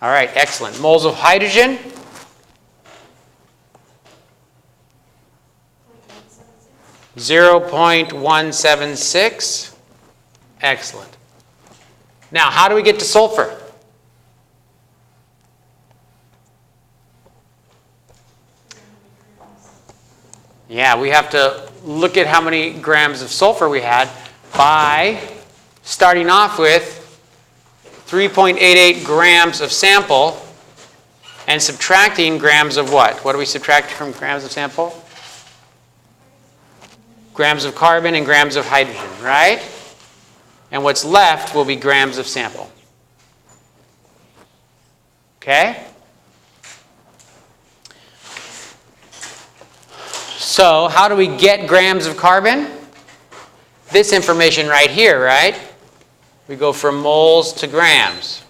All right, excellent. Moles of hydrogen? .176. Excellent. Now, how do we get to sulfur? Yeah, we have to look at how many grams of sulfur we had by starting off with 3.88 grams of sample and subtracting grams of what? What do we subtract from grams of sample? Grams of carbon and grams of hydrogen, right? And what's left will be grams of sample. Okay? So how do we get grams of carbon? This information right here, right? We go from moles to grams.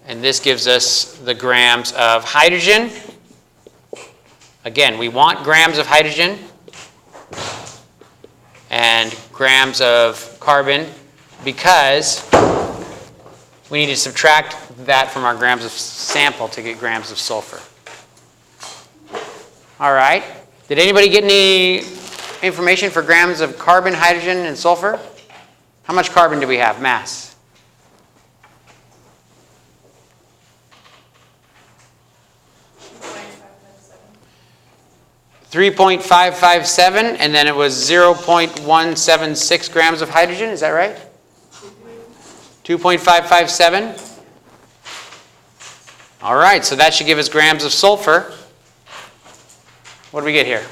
And this gives us the grams of hydrogen. Again, we want grams of hydrogen and grams of carbon because we need to subtract that from our grams of sample to get grams of sulfur. All right. Did anybody get any information for grams of carbon, hydrogen, and sulfur? How much carbon do we have, mass? 3.557, and then it was 0.176 grams of hydrogen. Is that right? 2.557. All right, so that should give us grams of sulfur. What do we get here?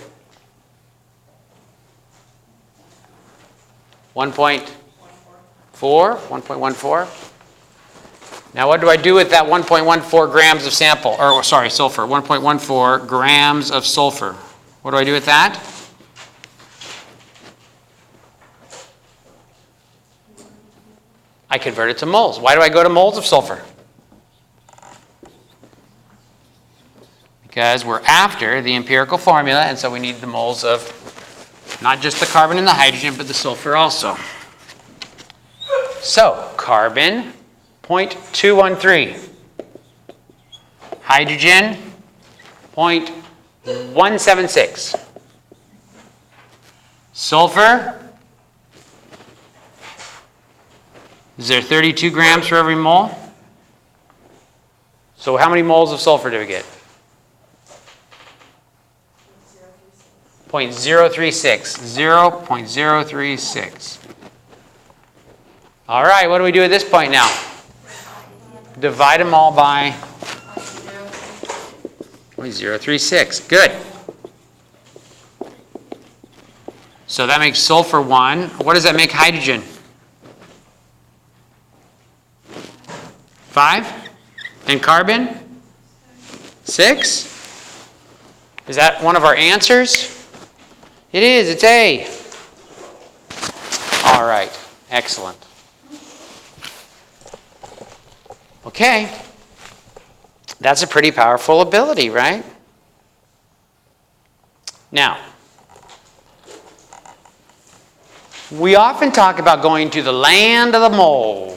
1.4? 1.14? Now what do I do with that 1.14 grams of sample, or sorry, sulfur, 1.14 grams of sulfur? What do I do with that? I convert it to moles. Why do I go to moles of sulfur? Because we're after the empirical formula, and so we need the moles of not just the carbon and the hydrogen, but the sulfur also. So, carbon, 0.213. Hydrogen, 0.176. Sulfur, is there 32 grams for every mole? So how many moles of sulfur do we get? 0.036. 0.036. All right, what do we do at this point now? Divide them all by 0.036. Good. So that makes sulfur 1. What does that make hydrogen? 5. And carbon? 6. Is that one of our answers? It is. It's A. All right. Excellent. Okay. That's a pretty powerful ability, right? Now, we often talk about going to the land of the moles,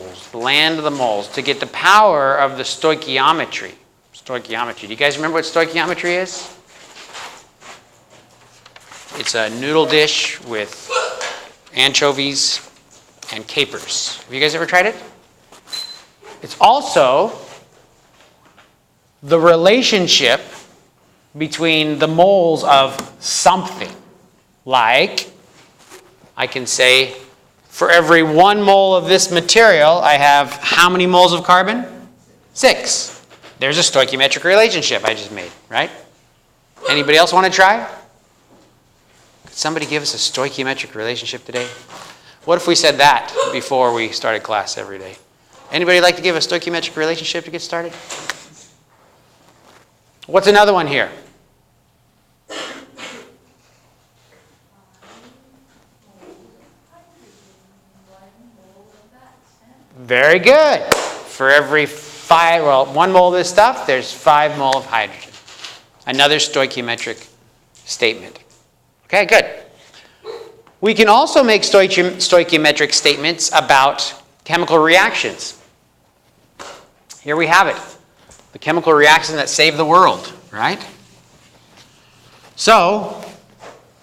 to get the power of the stoichiometry. Stoichiometry. Do you guys remember what stoichiometry is? It's a noodle dish with anchovies and capers. Have you guys ever tried it? It's also the relationship between the moles of something. Like, I can say, for every 1 mole of this material, I have how many moles of carbon? 6. There's a stoichiometric relationship I just made, right? Anybody else want to try? Could somebody give us a stoichiometric relationship today? What if we said that before we started class every day? Anybody like to give a stoichiometric relationship to get started? What's another one here? Very good. For every 1 mole of this stuff, there's 5 mole of hydrogen. Another stoichiometric statement. Okay, good. We can also make stoichiometric statements about chemical reactions. here we have it. The chemical reaction that saved the world, right? So,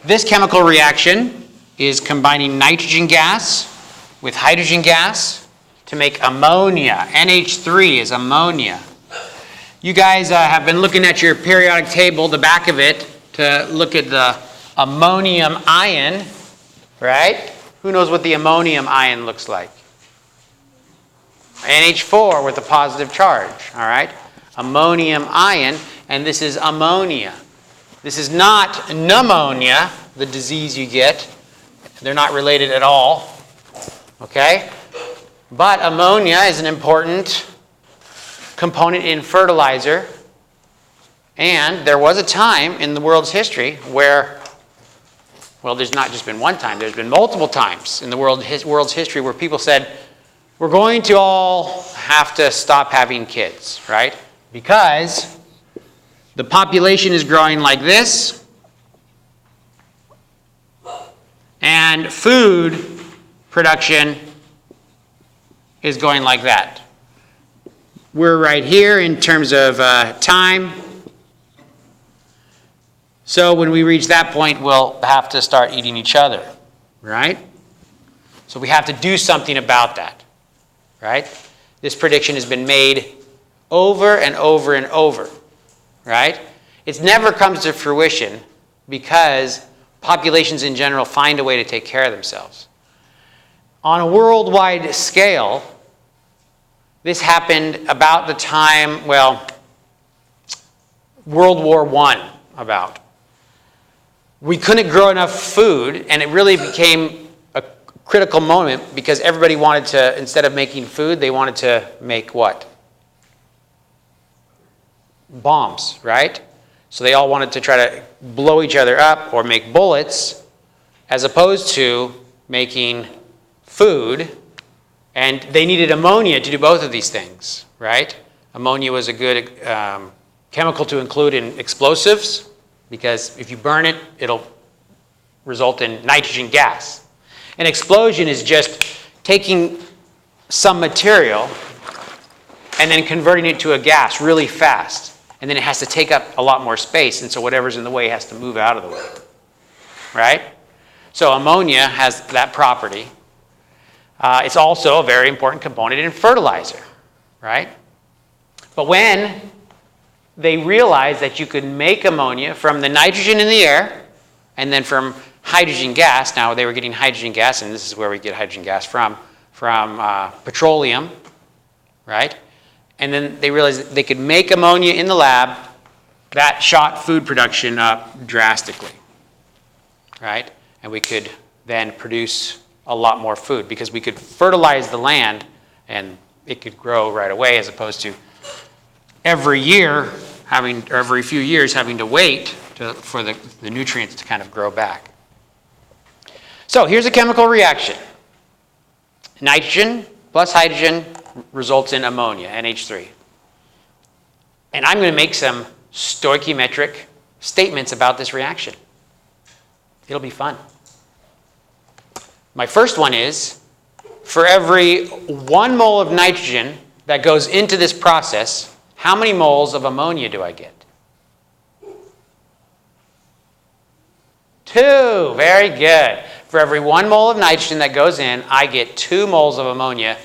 this chemical reaction is combining nitrogen gas with hydrogen gas to make ammonia. NH3 is ammonia. You guys have been looking at your periodic table, the back of it, to look at the ammonium ion, right? Who knows what the ammonium ion looks like? NH4 with a positive charge, all right? Ammonium ion, and this is ammonia. This is not pneumonia, the disease you get. They're not related at all, okay? But ammonia is an important component in fertilizer, and there was a time in the world's history where, well, there's not just been one time, there's been multiple times in the world's history where people said, we're going to all have to stop having kids, right? Because the population is growing like this, and food production is going like that. We're right here in terms of time. So when we reach that point, we'll have to start eating each other, right? So we have to do something about that, right? This prediction has been made over and over and over, right? It never comes to fruition because populations in general find a way to take care of themselves. On a worldwide scale, this happened about the time, well, World War I about. We couldn't grow enough food, and it really became a critical moment because everybody wanted to, instead of making food, they wanted to make what? Bombs, right? So they all wanted to try to blow each other up or make bullets as opposed to making food. And they needed ammonia to do both of these things, right? Ammonia was a good chemical to include in explosives because if you burn it, it'll result in nitrogen gas. An explosion is just taking some material and then converting it to a gas really fast. And then it has to take up a lot more space, and so whatever's in the way has to move out of the way, right? So ammonia has that property. It's also a very important component in fertilizer, right? But when they realized that you could make ammonia from the nitrogen in the air and then from hydrogen gas, now they were getting hydrogen gas, and this is where we get hydrogen gas from petroleum, right? And then they realized that they could make ammonia in the lab. That shot food production up drastically, right? And we could then produce a lot more food because we could fertilize the land and it could grow right away as opposed to every few years having to wait for the nutrients to kind of grow back. So here's a chemical reaction. Nitrogen plus hydrogen results in ammonia, NH3. And I'm going to make some stoichiometric statements about this reaction. It'll be fun. My first one is, for every 1 mole of nitrogen that goes into this process, how many moles of ammonia do I get? 2. Very good. For every 1 mole of nitrogen that goes in, I get 2 moles of ammonia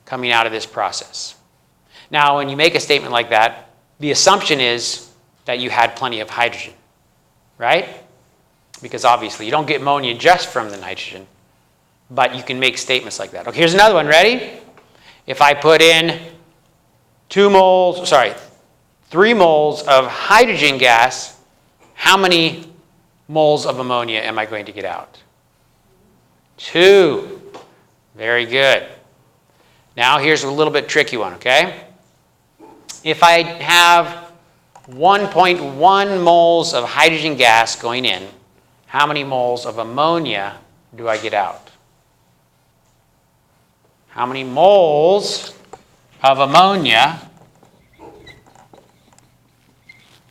coming out of this process. Now, when you make a statement like that, the assumption is that you had plenty of hydrogen, right? Because obviously you don't get ammonia just from the nitrogen, but you can make statements like that. Okay, here's another one. Ready? If I put in 3 moles of hydrogen gas, how many moles of ammonia am I going to get out? 2. Very good. Now here's a little bit tricky one, okay? If I have 1.1 moles of hydrogen gas going in, how many moles of ammonia do I get out? How many moles of ammonia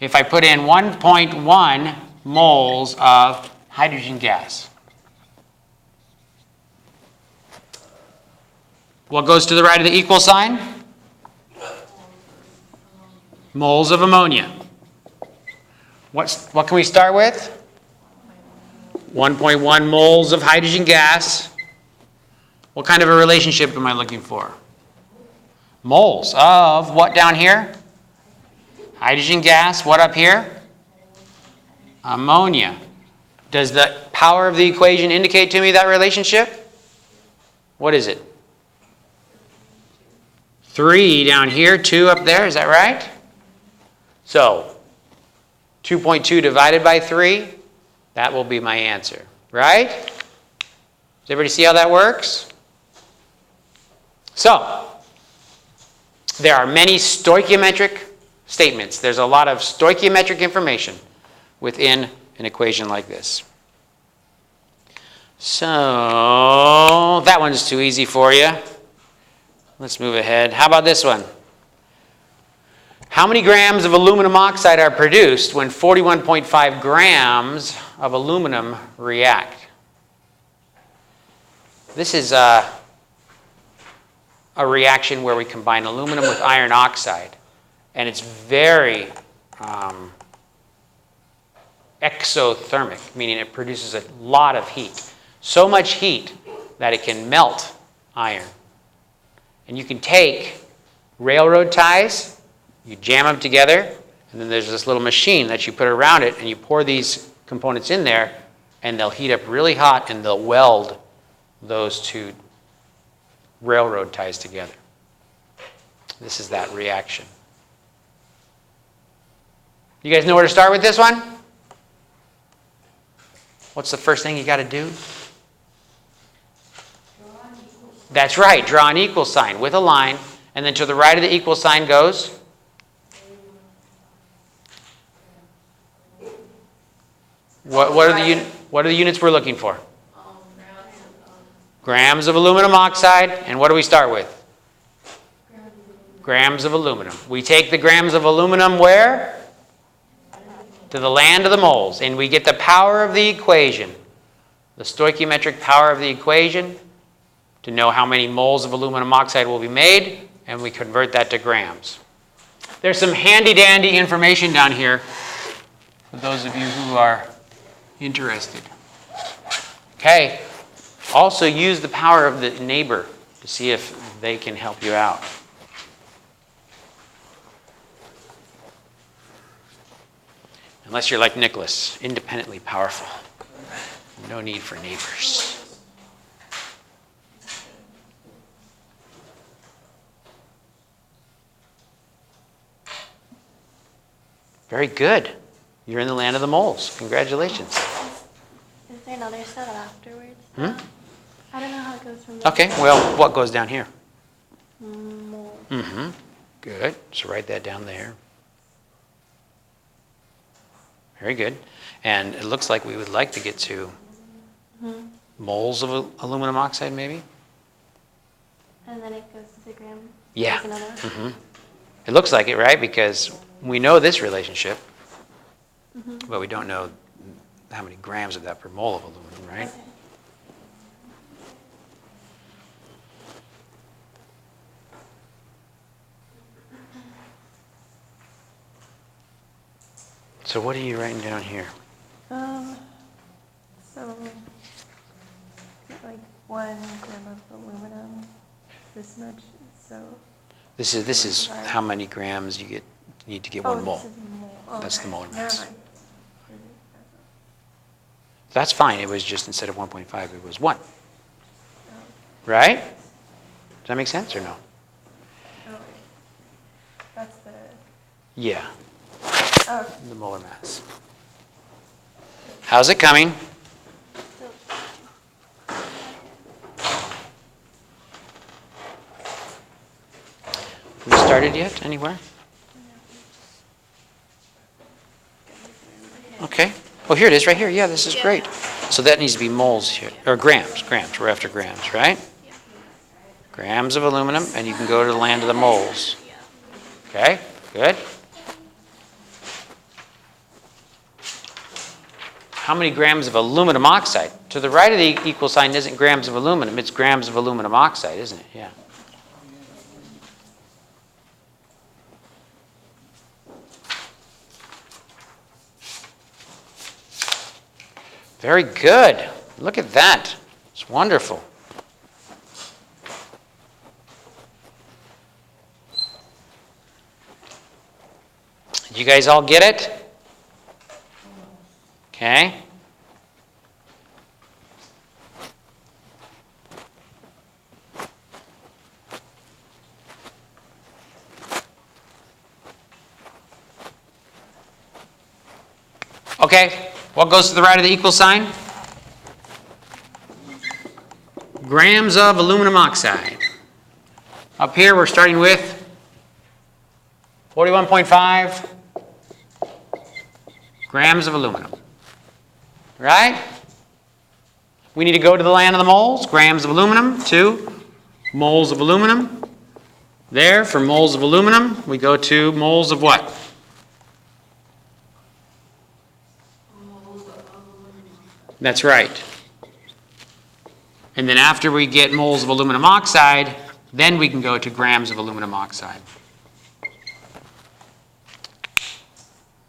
if I put in 1.1 moles of hydrogen gas? What goes to the right of the equal sign? Moles of ammonia. What can we start with? 1.1 moles of hydrogen gas. What kind of a relationship am I looking for? Moles of what down here? Hydrogen gas. What up here? Ammonia. Does the power of the equation indicate to me that relationship? What is it? 3 down here, 2 up there. Is that right? So 2.2 divided by 3, that will be my answer, right? Does everybody see how that works? So, there are many stoichiometric statements. There's a lot of stoichiometric information within an equation like this. So, that one's too easy for you. Let's move ahead. How about this one? How many grams of aluminum oxide are produced when 41.5 grams of aluminum react? This is a reaction where we combine aluminum with iron oxide, and it's very exothermic, meaning it produces a lot of heat. So much heat that it can melt iron. And you can take railroad ties, you jam them together, and then there's this little machine that you put around it, and you pour these components in there, and they'll heat up really hot, and they'll weld those two railroad ties together. This is that reaction. You guys know where to start with this one? What's the first thing you got to do? That's right, draw an equal sign with a line, and then to the right of the equal sign goes? What are the units we're looking for? Grams of aluminum oxide, and what do we start with? Grams of aluminum. We take the grams of aluminum where? To the land of the moles, and we get the power of the equation, the stoichiometric power of the equation, to know how many moles of aluminum oxide will be made, and we convert that to grams. There's some handy-dandy information down here for those of you who are interested. Okay. Also use the power of the neighbor to see if they can help you out. Unless you're like Nicholas, independently powerful. No need for neighbors. Very good. You're in the land of the moles. Congratulations. Is there another step afterwards? I don't know how it goes from there. Okay, well, what goes down here? Mole. Mm-hmm. Good. So write that down there. Very good. And it looks like we would like to get to moles of aluminum oxide, maybe? And then it goes to gram. Yeah. There's another one. Mm-hmm. It looks like it, right? Because we know this relationship, but we don't know how many grams of that per mole of aluminum, right? Okay. So what are you writing down here? So like 1 gram of aluminum, this much. So This is how many grams you need to get 1 mole. This is mole. Oh, That's the molar never mass. mind. That's fine. It was just instead of 1.5, it was 1. Right? Does that make sense or no? Oh, that's the. Yeah, Oh. the molar mass. How's it coming? We started yet? Anywhere? Okay. Oh, here it is, right here. Yeah, this is great. So that needs to be moles here, or grams. We're after grams, right? Grams of aluminum, and you can go to the land of the moles. Okay, good. How many grams of aluminum oxide? To the right of the equal sign isn't grams of aluminum, it's grams of aluminum oxide, isn't it? Yeah. Very good. Look at that. It's wonderful. Did you guys all get it? Okay. Okay, what goes to the right of the equal sign? Grams of aluminum oxide. Up here, we're starting with 41.5 grams of aluminum. Right? We need to go to the land of the moles. Grams of aluminum to moles of aluminum. There, for moles of aluminum, we go to moles of what? That's right. And then after we get moles of aluminum oxide, then we can go to grams of aluminum oxide.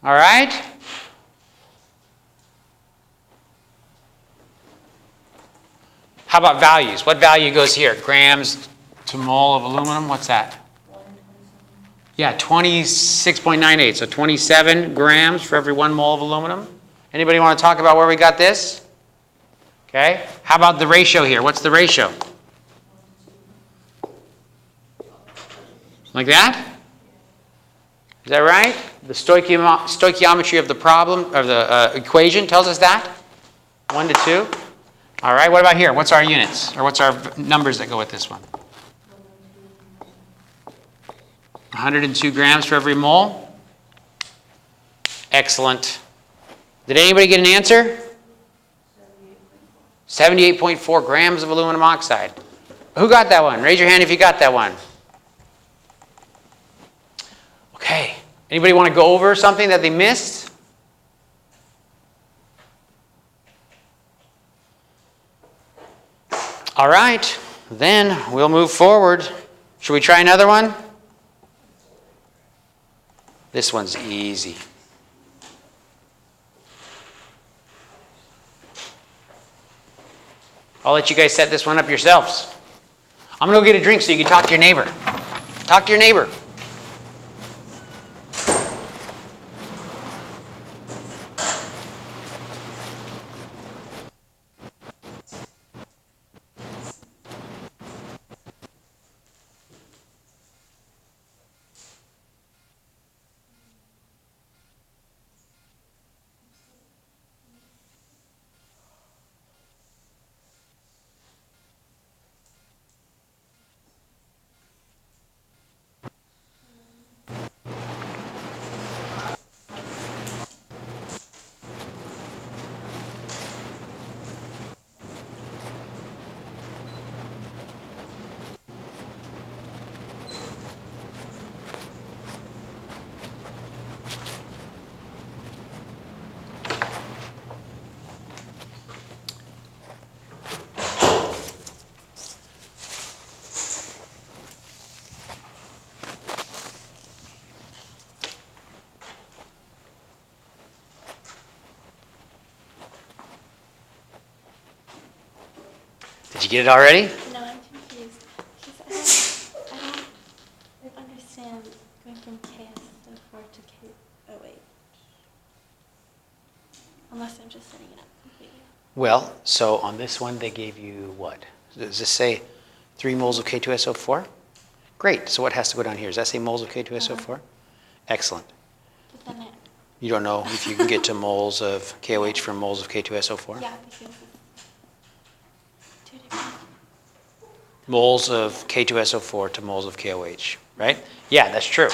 All right? How about values? What value goes here? Grams to mole of aluminum, what's that? Yeah, 26.98, so 27 grams for every 1 mole of aluminum. Anybody want to talk about where we got this? Okay, how about the ratio here? What's the ratio? Like that? Is that right? The stoichiometry of the problem, of the equation tells us that? 1 to 2. All right, what about here? What's our units? Or what's our numbers that go with this one? 102 grams for every mole. Excellent. Did anybody get an answer? 78.4 grams of aluminum oxide. Who got that one? Raise your hand if you got that one. Okay. Anybody want to go over something that they missed? All right. Then we'll move forward. Should we try another one? This one's easy. I'll let you guys set this one up yourselves. I'm going to go get a drink so you can talk to your neighbor. Talk to your neighbor. Did you get it already? No, I'm confused. Because I don't understand going from KSO4 to KOH. Unless I'm just setting it up completely. Well, so on this one they gave you what? Does this say 3 moles of K2SO4? Great. So what has to go down here? Does that say moles of K2SO4? Excellent. But then You don't know if you can get to moles of KOH from moles of K2SO4? yeah, because it's 2 different. Moles of K2SO4 to moles of KOH, right? Yeah, that's true.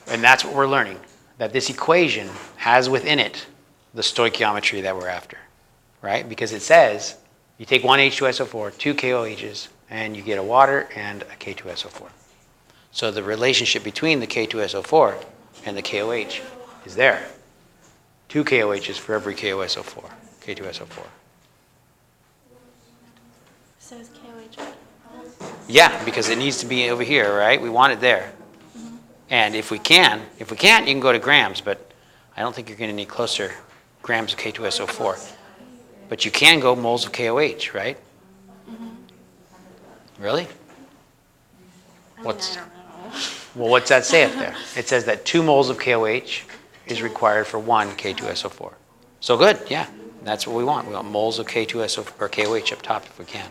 And that's what we're learning, that this equation has within it the stoichiometry that we're after, right? Because it says you take 1 H2SO4, 2 KOHs, and you get a water and a K2SO4. So the relationship between the K2SO4 and the KOH is there. 2 KOHs for every KOSO4, K2SO4. So is KOH better? Yeah, because it needs to be over here, right? We want it there. Mm-hmm. And if we can't, you can go to grams, but I don't think you're going to need closer grams of K2SO4. But you can go moles of KOH, right? Really? What's, I don't know. well, what's that say up there? It says that 2 moles of KOH is required for 1 K2SO4. So good, yeah. That's what we want. We want moles of K2SO or KOH up top if we can.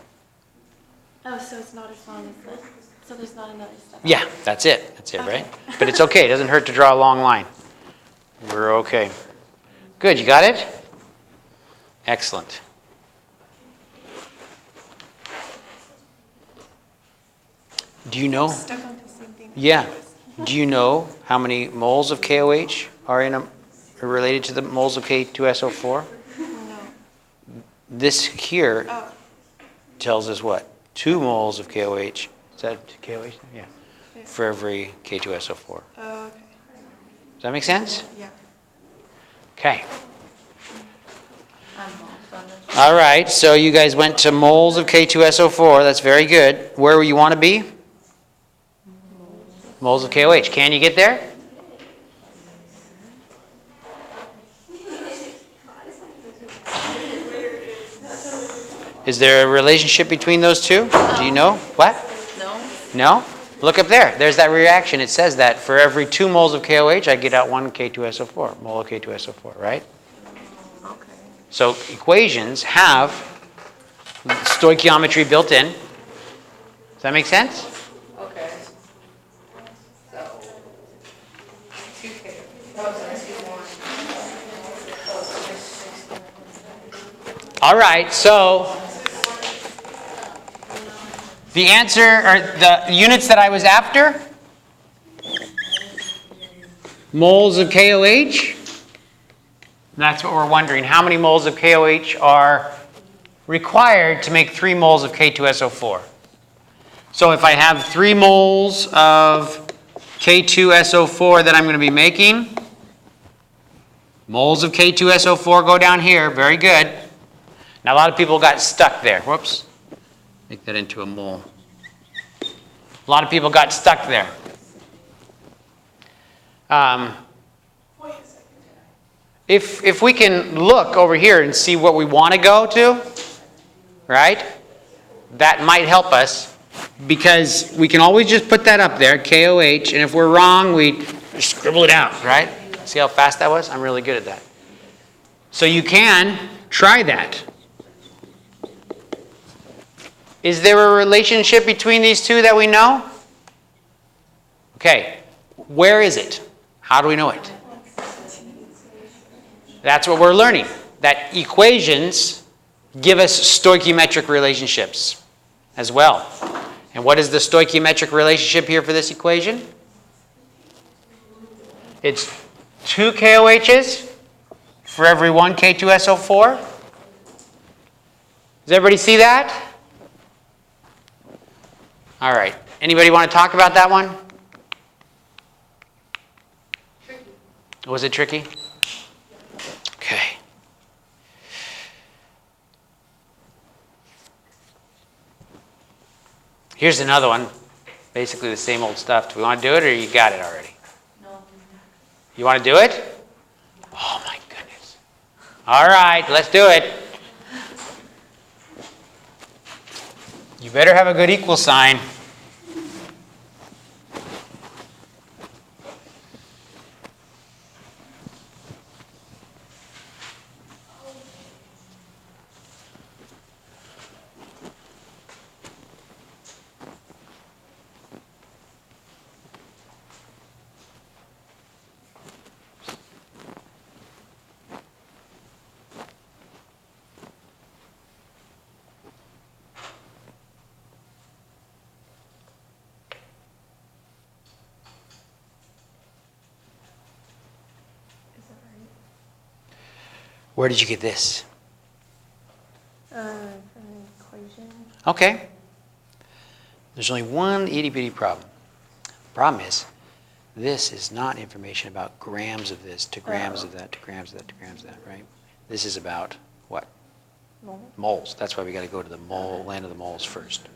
Oh, so it's not as long as this. So there's not another step. Yeah, that's it. That's it, right? Okay. But it's okay. It doesn't hurt to draw a long line. We're okay. Good, you got it? Excellent. Do you know? Stuck on the same thing. Yeah. Do you know how many moles of KOH are are related to the moles of K2SO4? No. This here Oh, tells us what? 2 moles of KOH. Is that KOH? Yeah. For every K2SO4. oh, okay. Does that make sense? Yeah. Okay. All right, so you guys went to moles of K2SO4. That's very good. Where you want to be? Moles of KOH. Can you get there? Is there a relationship between those two? Do you know? What? No. No? Look up there. There's that reaction. It says that for every 2 moles of KOH, I get out 1 K2SO4, mole of K2SO4, right? Okay. So equations have stoichiometry built in. Does that make sense? Okay. So, 2K. All right, so the answer, or the units that I was after, moles of KOH. That's what we're wondering. How many moles of KOH are required to make 3 moles of K2SO4? So if I have 3 moles of K2SO4 that I'm going to be making, moles of K2SO4 go down here. Very good. Now a lot of people got stuck there. Whoops. Make that into a mole. A lot of people got stuck there. If we can look over here and see what we want to go to, right? That might help us because we can always just put that up there, KOH, and if we're wrong, we scribble it out, right? See how fast that was? I'm really good at that. So you can try that. Is there a relationship between these two that we know? Okay, where is it? How do we know it? That's what we're learning, that equations give us stoichiometric relationships as well. And what is the stoichiometric relationship here for this equation? It's 2 KOHs for every 1 K2SO4. Does everybody see that? All right. Anybody want to talk about that one? Tricky. Was it tricky? Okay. Here's another one. Basically the same old stuff. Do we want to do it or you got it already? No. You want to do it? Oh my goodness. All right, let's do it. You better have a good equal sign. Is that right? Where did you get this? From an equation. Okay. There's only one itty bitty problem. Problem is, this is not information about grams of this to grams of that to grams of that to grams of that, right? This is about what? Moles. That's why we got to go to the mole, land of the moles first.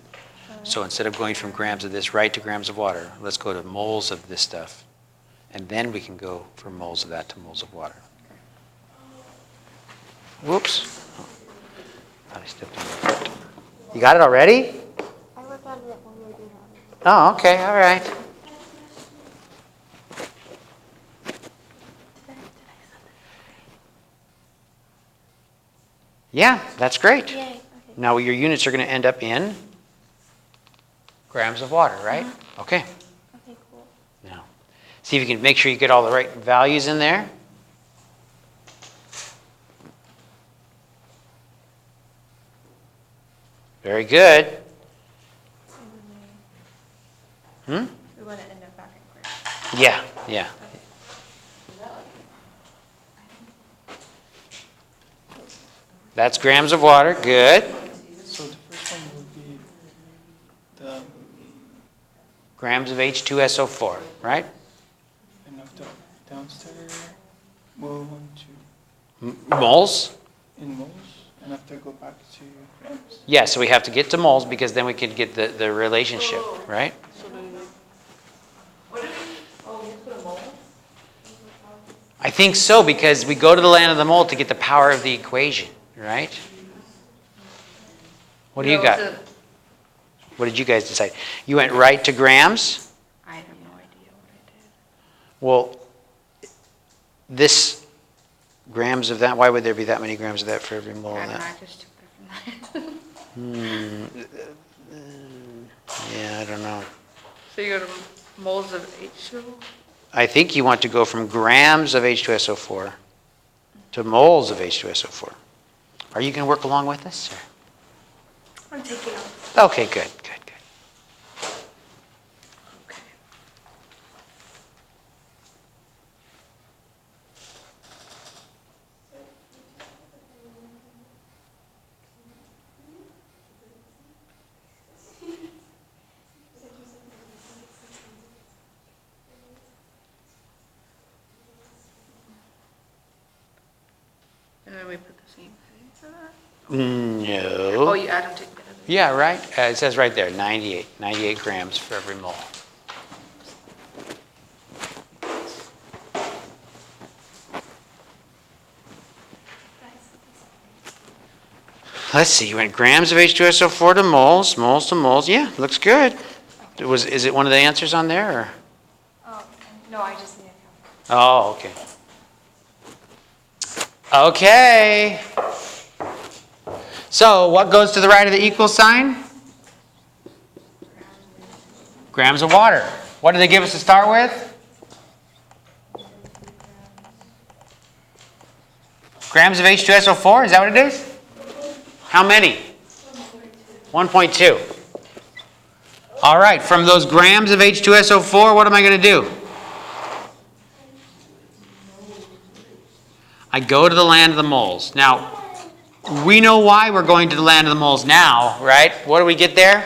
So instead of going from grams of this right to grams of water, let's go to moles of this stuff. And then we can go from moles of that to moles of water. Whoops. Thought I stepped on my foot. You got it already? I worked on it when we were doing it. Oh, okay, all right. Yeah, that's great. Yay, okay. Now your units are going to end up in grams of water, right? Okay. Okay, cool. Now, see if you can make sure you get all the right values in there. Very good. Hmm? We want to end up back in grams. Yeah, yeah. That's grams of water. Good. So the first one would be the Grams of H2SO4, right? and of the downstairs move on to Moles? in moles and after go back to grams. Yeah, so we have to get to moles because then we can get the relationship, right? What did we, oh, you put a mole? I think so because we go to the land of the mole to get the power of the equation, right? What do you No, got? it's a- What did you guys decide? You went right to grams? I have no idea what I did. Well, this grams of that, why would there be that many grams of that for every mole of I that? just took that from that. Yeah, I don't know. So you go to moles of H2O? I think you want to go from grams of H2SO4 to moles of H2SO4. Are you going to work along with us? Or? I'm taking out. Okay, good, good, good. Okay. And then we put the same thing for that? Oh, No. you add them together. Yeah, right. It says right there, 98 grams for every mole. Let's see, you went grams of H2SO4 to moles, moles to moles. Yeah, looks good. Is it one of the answers on there? Or? Oh, no, I just need a Oh, okay. Okay. So what goes to the right of the equal sign? Grams of water. What do they give us to start with? Grams of H2SO4, is that what it is? How many? 1.2. All right, from those grams of H2SO4, what am I going to do? I go to the land of the moles. Now, we know why we're going to the land of the moles now, right? What do we get there?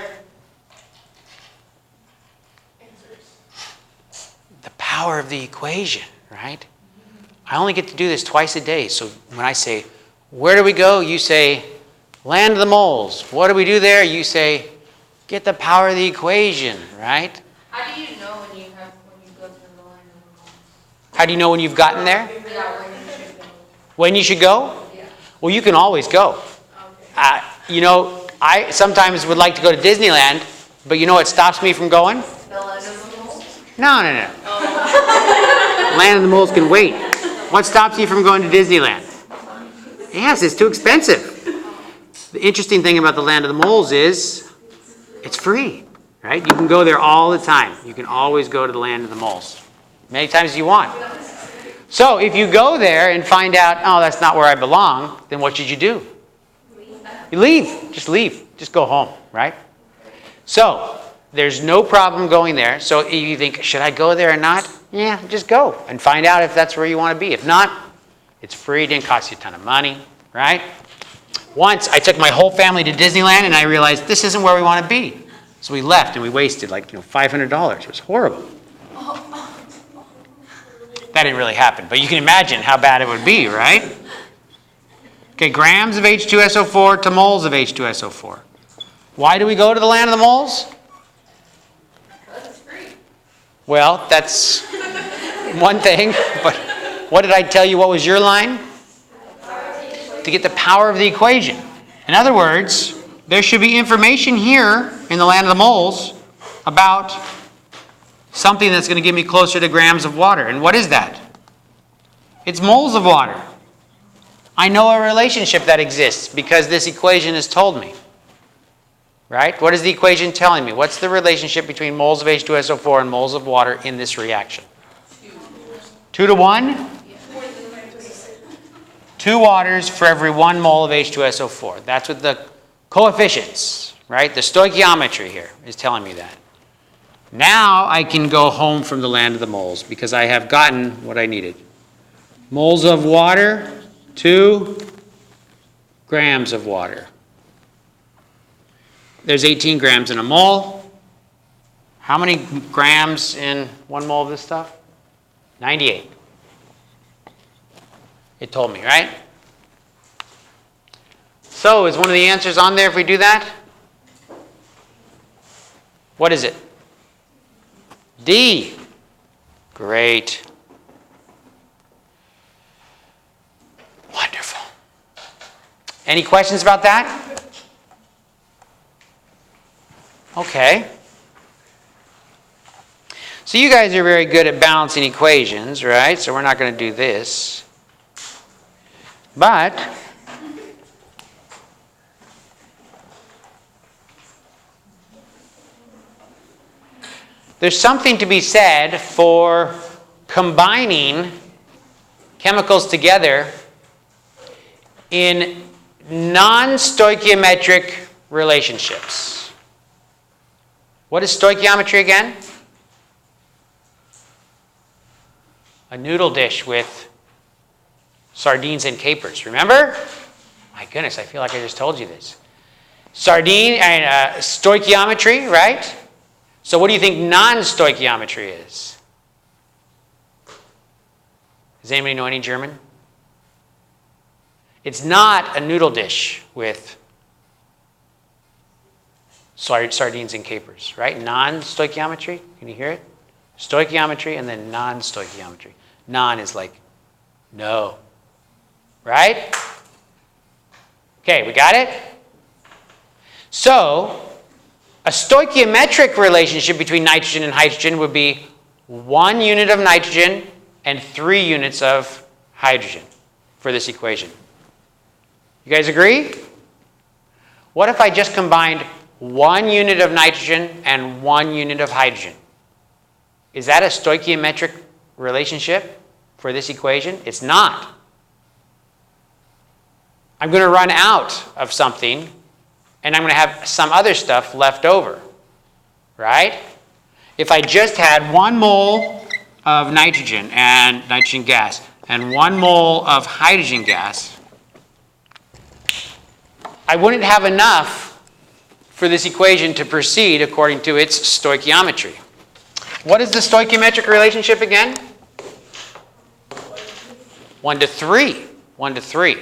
The power of the equation, right? I only get to do this twice a day. So when I say, where do we go? You say, land of the moles. What do we do there? You say, get the power of the equation, right? How do you know when you go to the line of the moles? How do you know when you've gotten there? Yeah, when you should go. When you should go? Yeah. Well, you can always go. Okay. You know, I sometimes would like to go to Disneyland, but you know what stops me from going? The line of the moles? No, no, no. Land of the Moles can wait. What stops you from going to Disneyland? Yes, it's too expensive. The interesting thing about the Land of the Moles is it's free, right? You can go there all the time. You can always go to the Land of the Moles many times as you want. So if you go there and find out, oh, that's not where I belong, then what should you do? You leave. Just leave. Just go home, right? So there's no problem going there. So if you think, should I go there or not? Yeah, just go and find out if that's where you want to be. If not, it's free. It didn't cost you a ton of money, right? Once I took my whole family to Disneyland and I realized this isn't where we want to be. So we left and we wasted like, $500. It was horrible. That didn't really happen, but you can imagine how bad it would be, right? Okay, grams of H2SO4 to moles of H2SO4. Why do we go to the land of the moles? Because it's free. Well, that's one thing, but what did I tell you? What was your line? To get the power of the equation. In other words, there should be information here in the land of the moles about something that's going to give me closer to grams of water. And what is that? It's moles of water. I know a relationship that exists because this equation has told me. Right? What is the equation telling me? What's the relationship between moles of H2SO4 and moles of water in this reaction? 2 to 1? 2 waters for every 1 mole of H2SO4. That's what the coefficients, right? The stoichiometry here is telling me that. Now I can go home from the land of the moles because I have gotten what I needed. Moles of water, 2 grams of water. There's 18 grams in a mole. How many grams in 1 mole of this stuff? 98. It told me, right? So is one of the answers on there if we do that? What is it? D. Great. Wonderful. Any questions about that? Okay. So you guys are very good at balancing equations, right? So we're not going to do this. But there's something to be said for combining chemicals together in non-stoichiometric relationships. What is stoichiometry again? A noodle dish with sardines and capers. Remember? My goodness, I feel like I just told you this. Stoichiometry, right? So what do you think non-stoichiometry is? Does anybody know any German? It's not a noodle dish with sardines and capers, right? Non-stoichiometry. Can you hear it? Stoichiometry and then non-stoichiometry. Non is like no. Right? Okay, we got it? So, a stoichiometric relationship between nitrogen and hydrogen would be 1 unit of nitrogen and 3 units of hydrogen for this equation. You guys agree? What if I just combined 1 unit of nitrogen and 1 unit of hydrogen? Is that a stoichiometric relationship for this equation? It's not. I'm going to run out of something, and I'm going to have some other stuff left over, right? If I just had 1 mole of nitrogen and nitrogen gas and 1 mole of hydrogen gas, I wouldn't have enough for this equation to proceed according to its stoichiometry. What is the stoichiometric relationship again? 1 to 3. 1 to 3.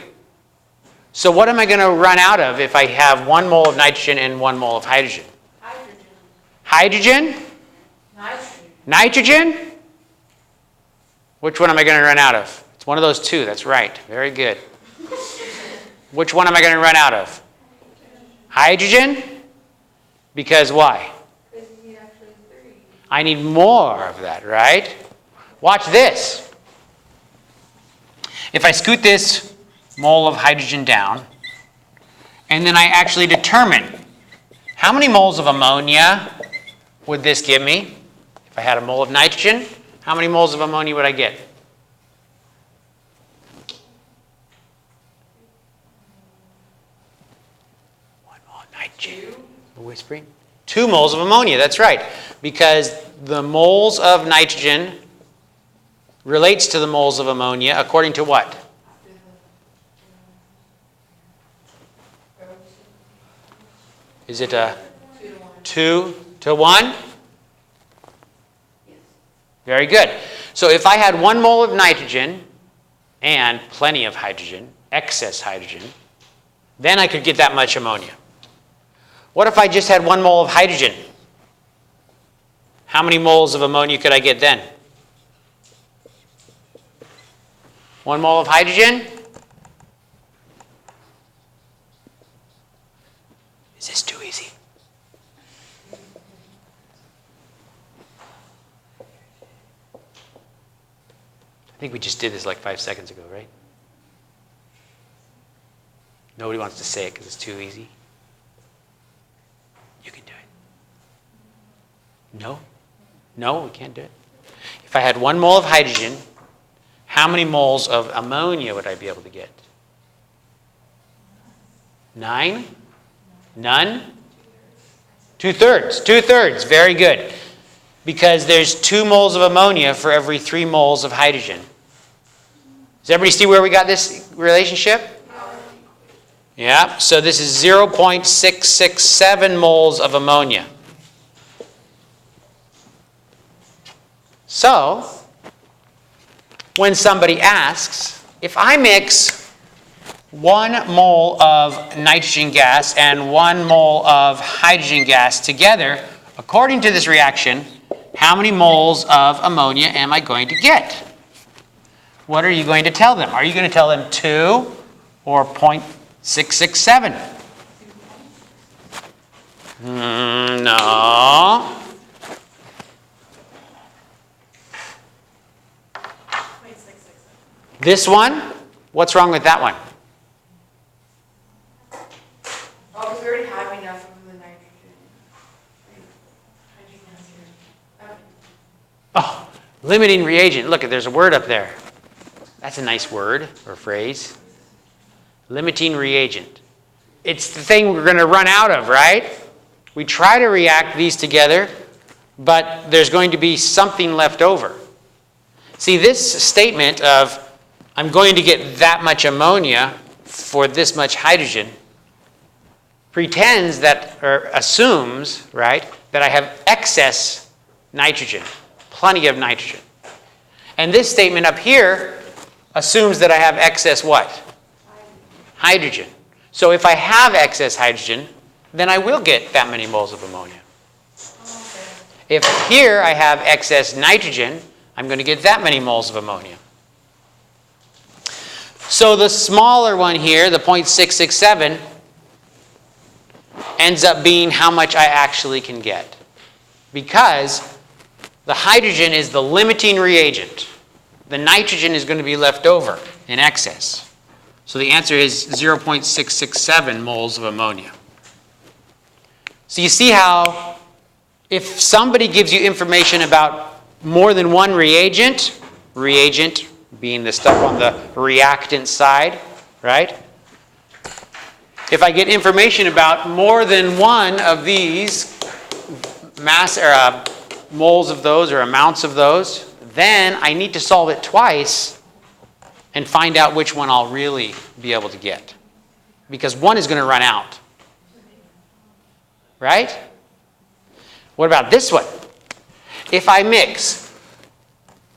So what am I going to run out of if I have 1 mole of nitrogen and 1 mole of hydrogen? Hydrogen? Nitrogen? Which one am I going to run out of? It's one of those 2. That's right. Very good. Which one am I going to run out of? Hydrogen? Because why? Because you need actually 3. I need more of that, right? Watch this. If I scoot this mole of hydrogen down, and then I actually determine how many moles of ammonia would this give me? If I had a mole of nitrogen, how many moles of ammonia would I get? Nitrogen. Whispering. 2 moles of ammonia, that's right. Because the moles of nitrogen relates to the moles of ammonia according to what? Is it a 2 to 1? Very good. So if I had 1 mole of nitrogen and plenty of hydrogen, excess hydrogen, then I could get that much ammonia. What if I just had 1 mole of hydrogen? How many moles of ammonia could I get then? 1 mole of hydrogen? this too easy? I think we just did this like 5 seconds ago, right? Nobody wants to say it because it's too easy. You can do it. No? No, we can't do it. If I had 1 mole of hydrogen, how many moles of ammonia would I be able to get? 9? None? 2/3. 2/3. Very good. Because there's 2 moles of ammonia for every 3 moles of hydrogen. Does everybody see where we got this relationship? Yeah. So this is 0.667 moles of ammonia. So, when somebody asks, if I mix 1 mole of nitrogen gas and 1 mole of hydrogen gas together, according to this reaction, how many moles of ammonia am I going to get? What are you going to tell them? Are you going to tell them 2 or 0.667? No. This one? What's wrong with that one? Oh, because we already have enough of the nitrogen. Oh, limiting reagent. Look, there's a word up there. That's a nice word or phrase. Limiting reagent. It's the thing we're going to run out of, right? We try to react these together, but there's going to be something left over. See, this statement of I'm going to get that much ammonia for this much hydrogen pretends that, or assumes, right, that I have excess nitrogen, plenty of nitrogen. And this statement up here assumes that I have excess what? Hydrogen. So if I have excess hydrogen, then I will get that many moles of ammonia. If here I have excess nitrogen, I'm going to get that many moles of ammonia. So the smaller one here, the 0.667, ends up being how much I actually can get. Because the hydrogen is the limiting reagent. The nitrogen is going to be left over in excess. So the answer is 0.667 moles of ammonia. So you see how if somebody gives you information about more than one reagent, reagent being the stuff on the reactant side, right? If I get information about more than one of these moles of those or amounts of those, then I need to solve it twice and find out which one I'll really be able to get. Because one is going to run out. Right? What about this one? If I mix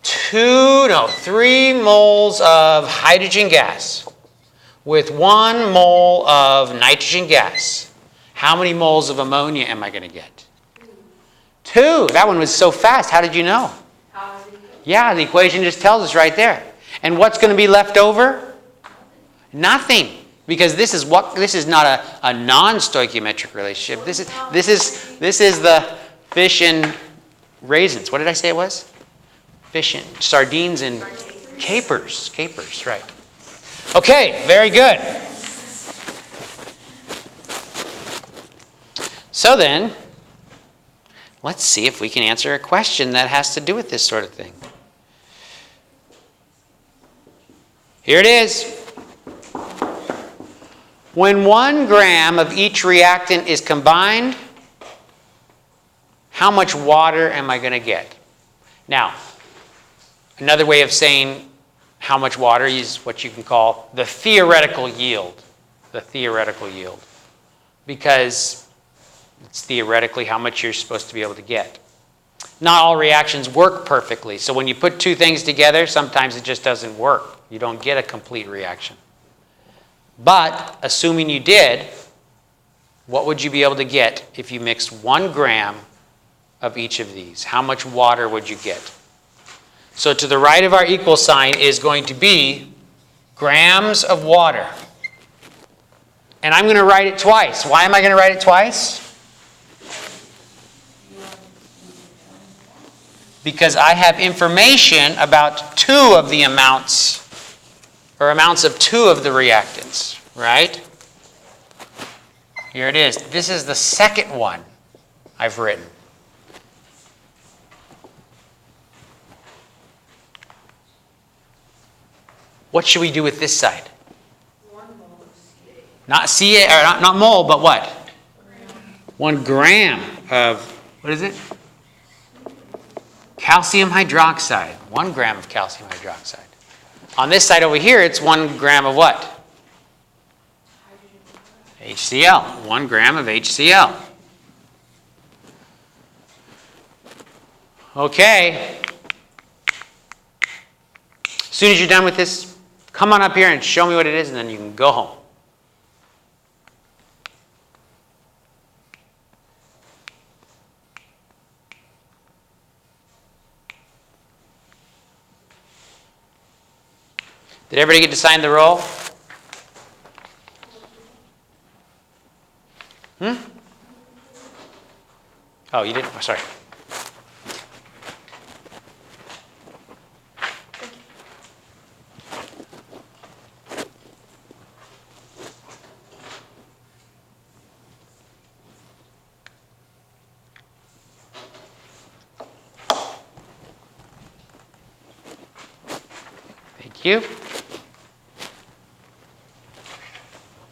3 moles of hydrogen gas with 1 mole of nitrogen gas, how many moles of ammonia am I going to get? 2. That one was so fast. How did you know? Yeah, the equation just tells us right there. And what's going to be left over? Nothing. Because this is not a non-stoichiometric relationship. This is the fish and raisins. What did I say it was? Fish and sardines and capers. Capers, right. Okay, very good. So then, let's see if we can answer a question that has to do with this sort of thing. Here it is. When 1 gram of each reactant is combined, how much water am I going to get? Now, another way of saying how much water is what you can call the theoretical yield. The theoretical yield. Because it's theoretically how much you're supposed to be able to get. Not all reactions work perfectly. So when you put 2 things together, sometimes it just doesn't work. You don't get a complete reaction. But assuming you did, what would you be able to get if you mixed 1 gram of each of these? How much water would you get? So to the right of our equal sign is going to be grams of water. And I'm going to write it twice. Why am I going to write it twice? Because I have information about two of the amounts, or amounts of two of the reactants, right? Here it is. This is the second one I've written. What should we do with this side? Not Ca, or not mole, but what? 1 gram of, what is it? Calcium hydroxide. 1 gram of calcium hydroxide. On this side over here, it's 1 gram of what? HCl. 1 gram of HCl. Okay. As soon as you're done with this, come on up here and show me what it is, and then you can go home. Did everybody get to sign the roll? Oh, you didn't? Oh, sorry. Thank you.